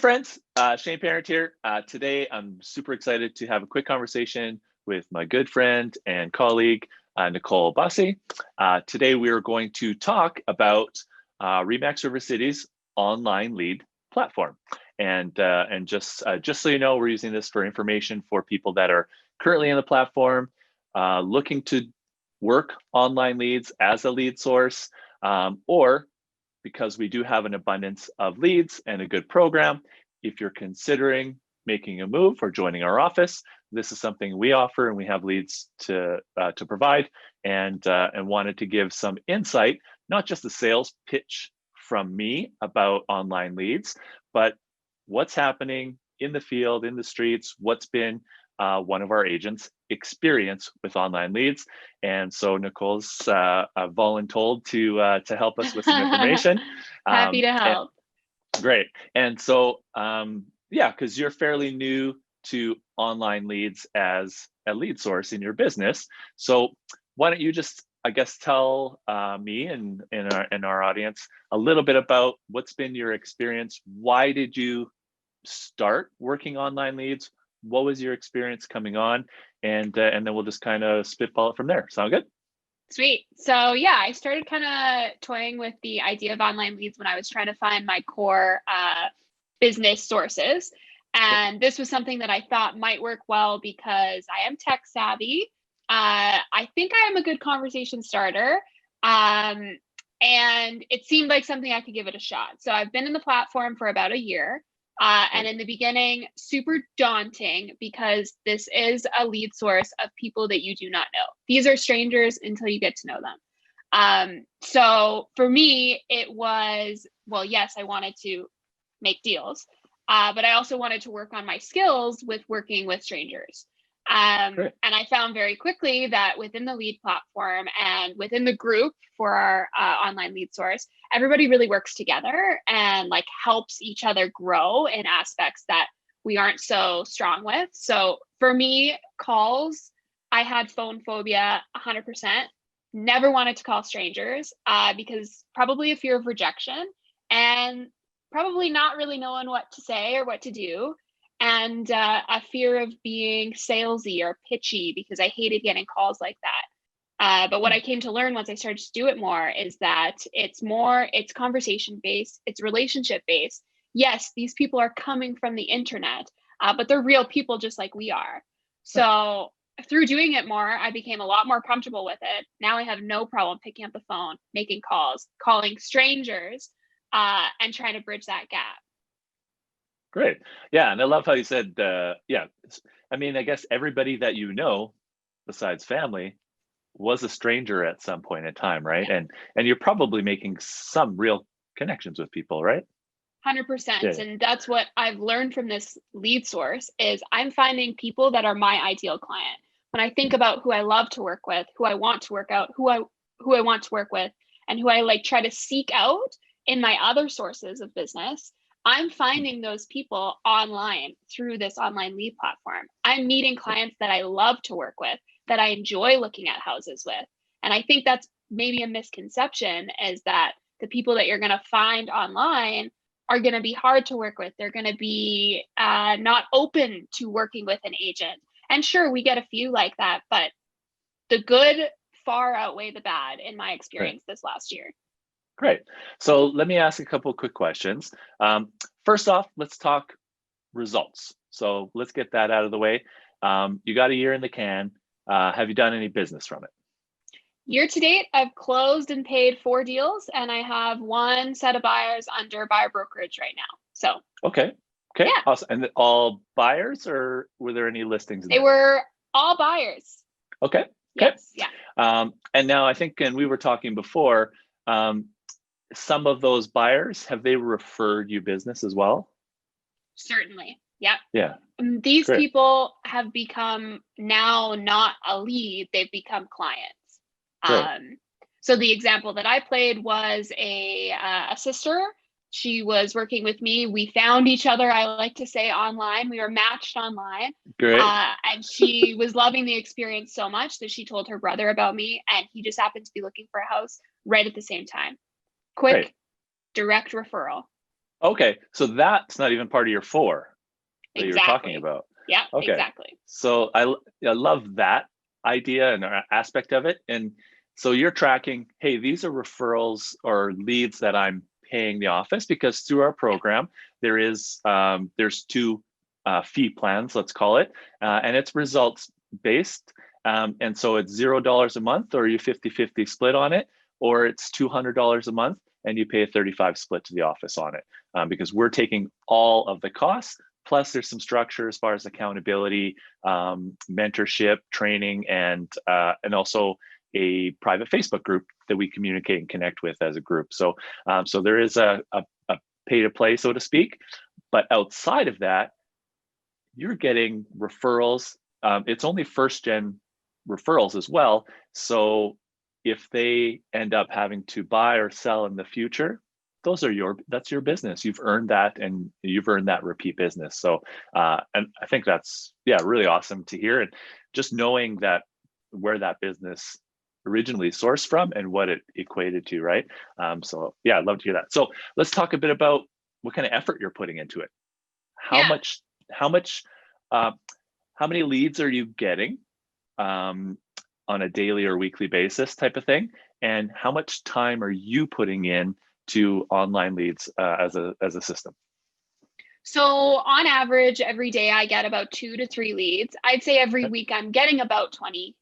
friends, Shane Parent here. Today, I'm super excited to have a quick conversation with my good friend and colleague, Nicole Bosse. Today, we are going to talk about Remax River City's online lead platform. And just so you know, we're using this for information for people that are currently in the platform, looking to work online leads as a lead source, or because we do have an abundance of leads and a good program. If you're considering making a move or joining our office, this is something we offer, and we have leads to provide, and wanted to give some insight, not just a sales pitch from me about online leads, but what's happening in the field, in the streets, what's been one of our agents' experience with online leads. And so Nicole's voluntold to help us with some information. Happy to help. Great. And so, yeah, because you're fairly new to online leads as a lead source in your business. So why don't you just, I guess, tell me and our audience a little bit about what's been your experience? Why did you start working online leads? What was your experience coming on? And then we'll just kind of spitball it from there. Sound good? Sweet. So yeah, I started kind of toying with the idea of online leads when I was trying to find my core business sources. And this was something that I thought might work well because I am tech savvy. I think I am a good conversation starter. And it seemed like something I could give it a shot. So I've been in the platform for about a year. And in the beginning, super daunting because this is a lead source of people that you do not know. These are strangers until you get to know them. So for me, it was, well, yes, I wanted to make deals, but I also wanted to work on my skills with working with strangers. And I found very quickly that within the lead platform and within the group for our online lead source, everybody really works together and like helps each other grow in aspects that we aren't so strong with. So for me, calls, I had phone phobia 100%. Never wanted to call strangers because probably a fear of rejection and probably not really knowing what to say or what to do. And a fear of being salesy or pitchy because I hated getting calls like that. But what I came to learn once I started to do it more is that it's conversation based, it's relationship based. Yes, these people are coming from the internet, but they're real people just like we are. So through doing it more, I became a lot more comfortable with it. Now I have no problem picking up the phone, making calls, calling strangers, and trying to bridge that gap. Great. Yeah. And I love how you said, yeah, I mean, I guess everybody that you know, besides family, was a stranger at some point in time, right? And you're probably making some real connections with people, right? 100%. Yeah. And that's what I've learned from this lead source is I'm finding people that are my ideal client. When I think about who I love to work with, who I want to work out, who I want to work with, and who I like try to seek out in my other sources of business, I'm finding those people online through this online lead platform. I'm meeting clients that I love to work with, that I enjoy looking at houses with. And I think that's maybe a misconception is that the people that you're going to find online are going to be hard to work with. They're going to be not open to working with an agent. And sure, we get a few like that, but the good far outweigh the bad in my experience this last year. Great. So let me ask a couple of quick questions. First off, let's talk results. So let's get that out of the way. You got a year in the can. Have you done any business from it? Year to date, I've closed and paid 4 deals, and I have 1 set of buyers under buyer brokerage right now. So okay, yeah. Awesome. And all buyers, or were there any listings? They were all buyers. Okay. Yes. Yeah. And now I think, and we were talking before, some of those buyers, have they referred you business as well? Certainly. Yep. Yeah. These people have become now not a lead, they've become clients. So the example that I played was a sister. She was working with me. We found each other, I like to say, online. We were matched online. Great. And she was loving the experience so much that she told her brother about me, and he just happened to be looking for a house right at the same time. Quick, direct referral. Okay, so that's not even part of your four that you were talking Exactly. about. Yeah, Okay, exactly. so I love that idea and aspect of it. And so you're tracking, hey, these are referrals or leads that I'm paying the office, because through our Yeah. program there's two fee plans, let's call it, and it's results based. And so it's $0 a month, or you 50-50 split on it, or it's $200 a month and you pay a 35 split to the office on it, because we're taking all of the costs. Plus, there's some structure as far as accountability, mentorship, training, and also a private Facebook group that we communicate and connect with as a group. So there is a pay to play, so to speak. But outside of that, you're getting referrals. It's only first gen referrals as well. So if they end up having to buy or sell in the future, that's your business. You've earned that, and you've earned that repeat business. So and I think that's, yeah, really awesome to hear. And just knowing that, where that business originally sourced from and what it equated to, right? So yeah, I'd love to hear that. So let's talk a bit about what kind of effort you're putting into it. How Yeah. much how much uh, how many leads are you getting, um, on a daily or weekly basis type of thing, and how much time are you putting in to online leads, as a system? So on average, every day I get about 2 to 3 leads. I'd say every Okay. week I'm getting about 20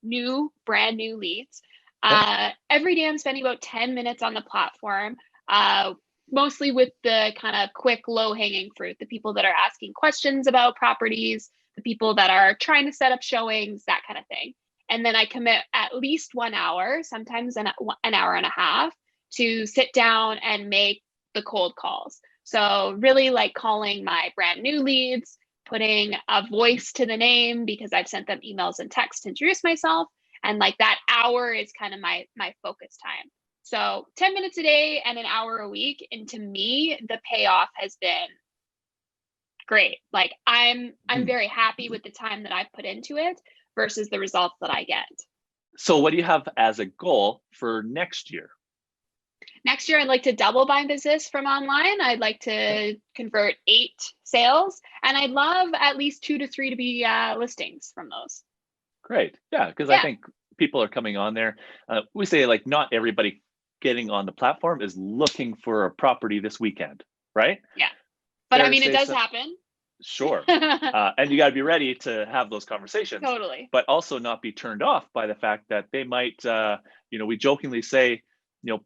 brand new leads. Okay. Every day I'm spending about 10 minutes on the platform, uh, mostly with the kind of quick, low hanging fruit, the people that are asking questions about properties, the people that are trying to set up showings, that kind of thing. And then I commit at least 1 hour, sometimes an hour and a half, to sit down and make the cold calls. So, really like calling my brand new leads, putting a voice to the name because I've sent them emails and texts to introduce myself. And like that hour is kind of my focus time. So 10 minutes a day and an hour a week. And to me, the payoff has been great. Like I'm Hmm. very happy with the time that I've put into it versus the results that I get. So what do you have as a goal for next year? Next year, I'd like to double my business from online. I'd like Okay. to convert 8 sales, and I'd love at least 2 to 3 to be listings from those. Great. Yeah, because I Yeah, think people are coming on there. We say, like, not everybody getting on the platform is looking for a property this weekend, right? yeah. But I Fair to mean, it say does so. happen. Sure. And you got to be ready to have those conversations, Totally. but also not be turned off by the fact that they might, we jokingly say,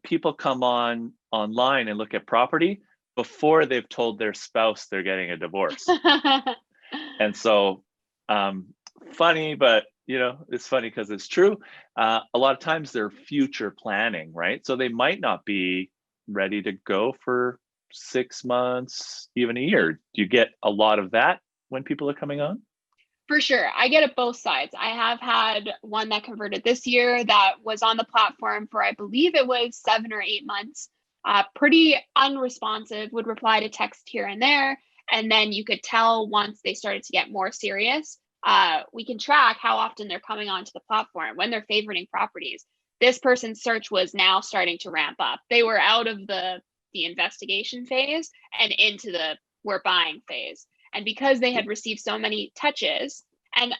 people come on online and look at property before they've told their spouse they're getting a divorce. And so, um, funny, but it's funny because it's true. A lot of times they're future planning, right? So they might not be ready to go for 6 months, even a year. Do you get a lot of that when people are coming on? For sure. I get it both sides. I have had one that converted this year that was on the platform for, I believe it was 7 or 8 months. Pretty unresponsive, would reply to text here and there. And then you could tell once they started to get more serious, we can track how often they're coming onto the platform, when they're favoriting properties. This person's search was now starting to ramp up. They were out of the investigation phase and into the we're buying phase. And because they had received so many touches, and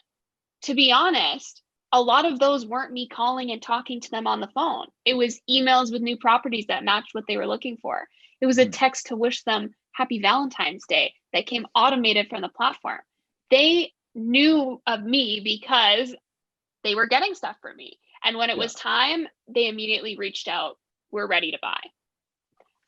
to be honest, a lot of those weren't me calling and talking to them on the phone. It was emails with new properties that matched what they were looking for. It was a Hmm. text to wish them happy Valentine's Day that came automated from the platform. They knew of me because they were getting stuff from me. And when it Yeah. was time, they immediately reached out. We're ready to buy.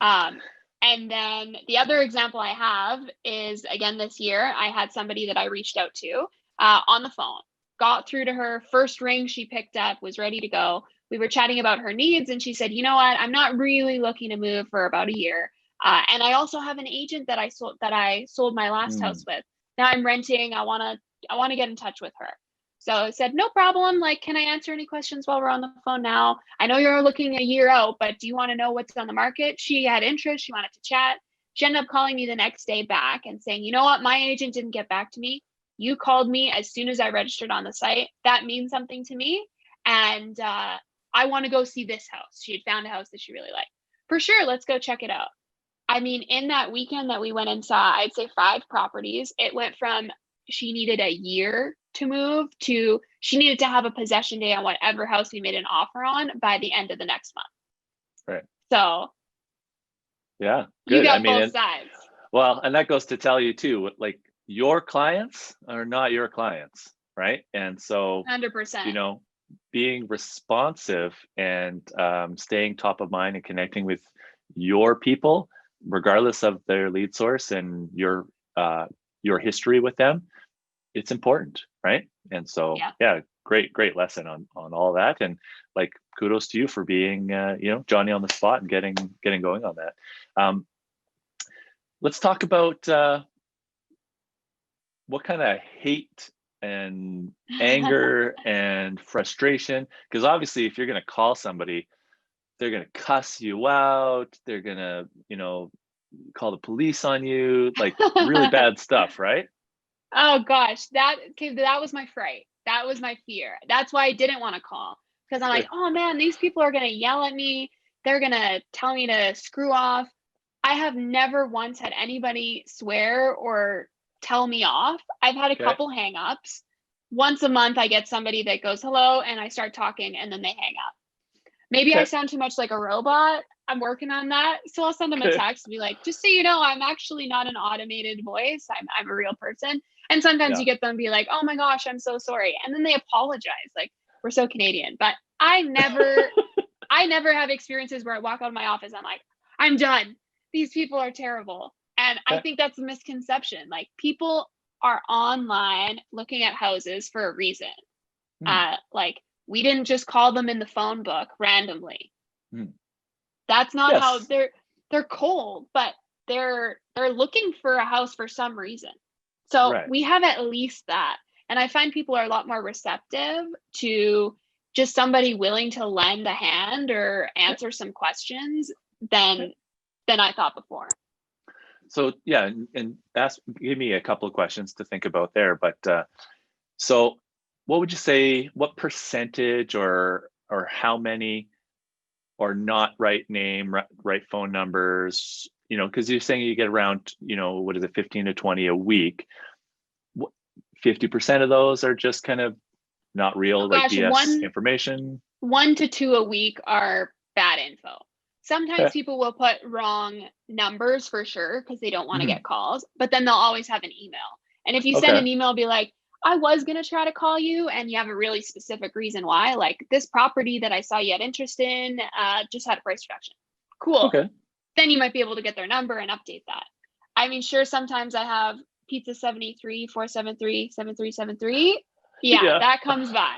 Um, and then the other example I have is again this year, I had somebody that I reached out to on the phone, got through to her, first ring she picked up, was ready to go. We were chatting about her needs, and she said, "You know what? I'm not really looking to move for about a year, and I also have an agent that I sold my last Hmm. house with. Now I'm renting. I want to get in touch with her." So I said, "No problem. Like, can I answer any questions while we're on the phone now? I know you're looking a year out, but do you want to know what's on the market?" She had interest. She wanted to chat. She ended up calling me the next day back and saying, "You know what? My agent didn't get back to me. You called me as soon as I registered on the site. That means something to me. And I want to go see this house." She had found a house that she really liked. "For sure. Let's go check it out." I mean, in that weekend that we went and saw, I'd say 5 properties. It went from she needed a year to move to she needed to have a possession day on whatever house we made an offer on by the end of the next month. Right. So Yeah, you good. I got mean, both sides. well, and that goes to tell you too, like your clients are not your clients, right? And so, 100%. being responsive and staying top of mind and connecting with your people, regardless of their lead source and your history with them, it's important, right? And so, Yeah. yeah, great lesson on all that, and like kudos to you for being Johnny on the spot and getting going on that. Let's talk about what kind of hate and anger and frustration, because obviously if you're going to call somebody, they're going to cuss you out, they're going to call the police on you, like really bad stuff, right? Oh gosh, that was my fright. That was my fear. That's why I didn't want to call, because I'm like, oh man, these people are gonna yell at me. They're gonna tell me to screw off. I have never once had anybody swear or tell me off. I've had a Okay. couple hang-ups. Once a month, I get somebody that goes hello, and I start talking, and then they hang up. Maybe I Okay. sound too much like a robot. I'm working on that. So I'll send them a Okay. text and be like, just so you know, I'm actually not an automated voice. I'm a real person. And sometimes Yeah. you get them be like, oh my gosh, I'm so sorry. And then they apologize. Like, we're so Canadian. But I never have experiences where I walk out of my office, I'm like, I'm done. These people are terrible. And I Okay. think that's a misconception. Like, people are online looking at houses for a reason. Like, we didn't just call them in the phone book randomly. That's not how Yes. they're cold, but they're looking for a house for some reason. So Right. we have at least that. And I find people are a lot more receptive to just somebody willing to lend a hand or answer some questions than I thought before. So yeah, and give me a couple of questions to think about there. But so what would you say, what percentage or how many are not right name, right phone numbers, because you're saying you get around, what is it, 15 to 20 a week. 50% of those are just kind of not real, Oh like gosh, BS information. 1 to 2 a week are bad info. Sometimes Okay. people will put wrong numbers for sure because they don't want to Mhm. get calls, but then they'll always have an email. And if you send Okay. an email, be like, I was going to try to call you, and you have a really specific reason why, like this property that I saw you had interest in just had a price reduction. Cool. Okay. Then you might be able to get their number and update that. I mean, sure, sometimes I have pizza 73 473 7373. Yeah, Yeah. that comes by.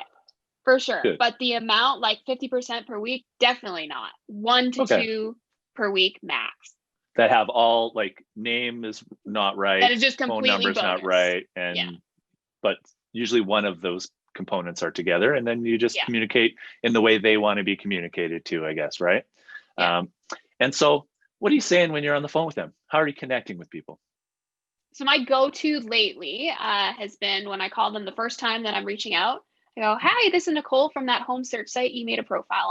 For sure. Good. But the amount, like 50% per week, definitely not. One to Okay. two per week max. That have all, like, name is not That right, is just phone completely number is not bogus. right, Yeah. but usually one of those components are together, and then you just Yeah. communicate in the way they want to be communicated to, I guess, right? Yeah. And so what are you saying when you're on the phone with them? How are you connecting with people? So my go-to lately has been when I call them the first time that I'm reaching out. I go, "Hi, this is Nicole from that home search site you made a profile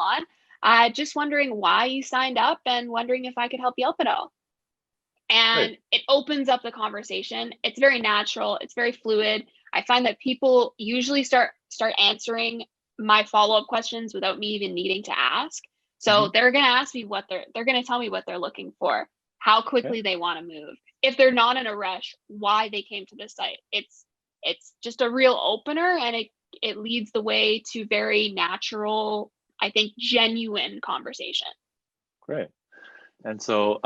on. Just wondering why you signed up and wondering if I could help you out at all." Great. And it opens up the conversation. It's very natural. It's very fluid. I find that people usually start answering my follow-up questions without me even needing to ask. So Mhm. they're going to ask me what they're going to tell me what they're looking for, how Okay. quickly they want to move. If they're not in a rush, why they came to the site. It's just a real opener, and it leads the way to very natural, I think, genuine conversation. Great. And so,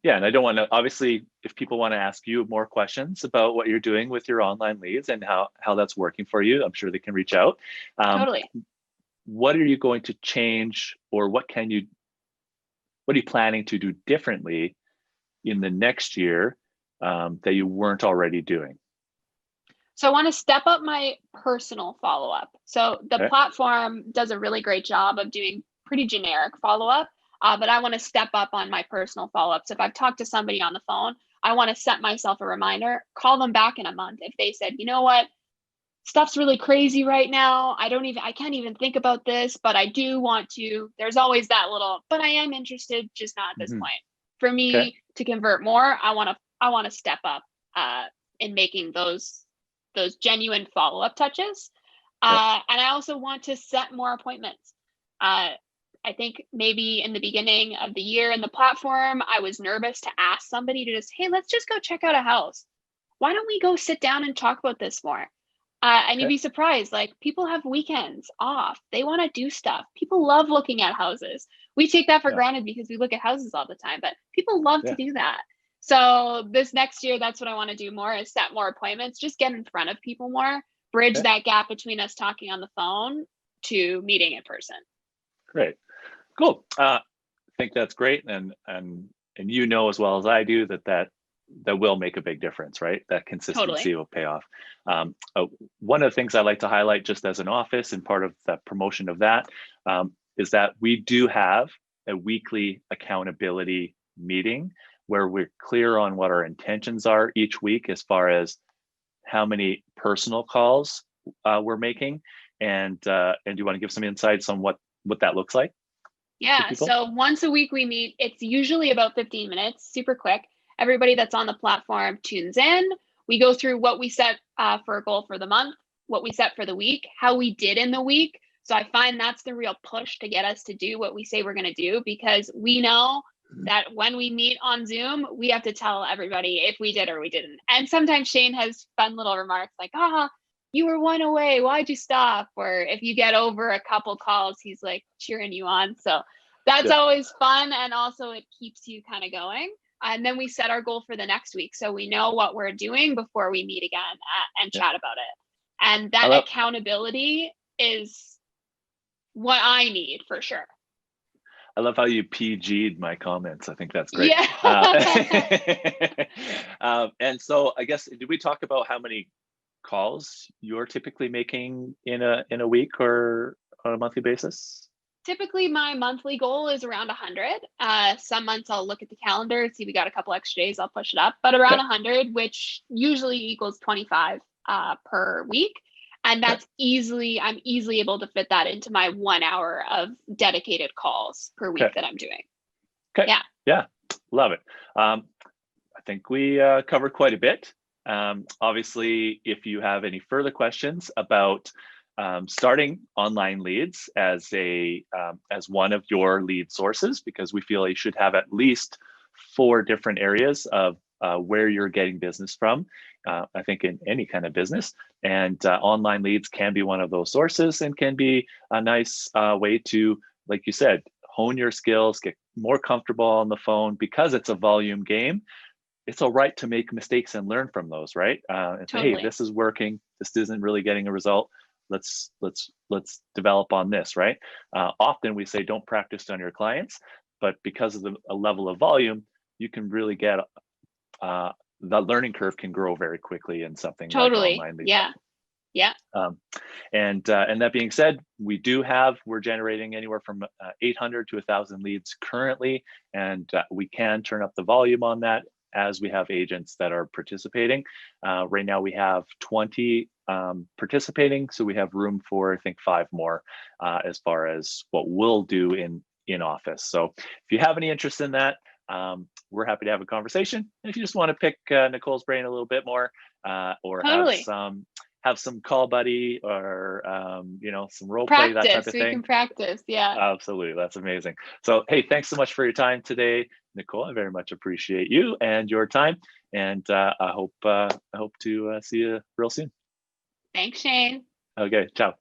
yeah, and I don't want to, obviously, if people want to ask you more questions about what you're doing with your online leads and how that's working for you, I'm sure they can reach out. Totally. What are you going to change, or what are you planning to do differently in the next year that you weren't already doing? So I want to step up my personal follow up. So the Okay. platform does a really great job of doing pretty generic follow up, but I want to step up on my personal follow up. So if I've talked to somebody on the phone, I want to set myself a reminder, call them back in a month. If they said, you know what, stuff's really crazy right now. I can't even think about this, but I do want to. There's always that little, but I am interested, just not at this Mhm. point. For Okay. me, to convert more, I want to step up in making those genuine follow-up touches. And I also want to set more appointments. I think maybe in the beginning of the year in the platform, I was nervous to ask somebody to just, hey, let's just go check out a house. Why don't we go sit down and talk about this more? And you'd be surprised, like people have weekends off. They want to do stuff. People love looking at houses. We take that for granted because we look at houses all the time, but people love to do that. So this next year, that's what I want to do more, is set more appointments, just get in front of people more, bridge that gap between us talking on the phone to meeting in person. Great. Cool. I think that's great. And you know as well as I do that will make a big difference, right? That consistency will pay off. One of the things I like to highlight just as an office and part of the promotion of that is that we do have a weekly accountability meeting where we're clear on what our intentions are each week as far as how many personal calls we're making. And do you want to give some insights on what that looks like? Yeah, so once a week we meet. It's usually about 15 minutes, super quick. Everybody that's on the platform tunes in. We go through what we set for a goal for the month, what we set for the week, how we did in the week. So I find that's the real push to get us to do what we say we're going to do, because we know that when we meet on Zoom, we have to tell everybody if we did or we didn't. And sometimes Shane has fun little remarks like, you were one away, why'd you stop? Or if you get over a couple calls, he's like cheering you on. So that's always fun. And also it keeps you kind of going. And then we set our goal for the next week, so we know what we're doing before we meet again and chat about it. And that accountability is what I need for sure. I love how you PG'd my comments. I think that's great. And so I guess, did we talk about how many calls you're typically making in a week or on a monthly basis? Typically my monthly goal is around 100. Some months I'll look at the calendar, see we got a couple extra days, I'll push it up, but around 100, which usually equals 25 per week. And that's I'm easily able to fit that into my 1 hour of dedicated calls per week that I'm doing. Yeah, love it. I think we covered quite a bit. Obviously, if you have any further questions about starting online leads as one of your lead sources, because we feel you should have at least 4 different areas of where you're getting business from, I think in any kind of business. And online leads can be one of those sources and can be a nice way to, like you said, hone your skills, get more comfortable on the phone, because it's a volume game. It's all right to make mistakes and learn from those, right? And say, hey, this is working. This isn't really getting a result. Let's develop on this, right? Often we say don't practice on your clients, but because of a level of volume, you can really get the learning curve can grow very quickly in something like online leads. And that being said, we're generating anywhere from 800 to 1,000 leads currently, and we can turn up the volume on that as we have agents that are participating. Right now we have 20 participating, so we have room for I think 5 more as far as what we'll do in office. So if you have any interest in that, we're happy to have a conversation. And if you just want to pick Nicole's brain a little bit more, or have some call buddy, or some role play, that type of thing. We can practice. Absolutely, that's amazing. So hey, thanks so much for your time today, Nicole. I very much appreciate you and your time, and I hope to see you real soon. Thanks, Shane. Okay, ciao.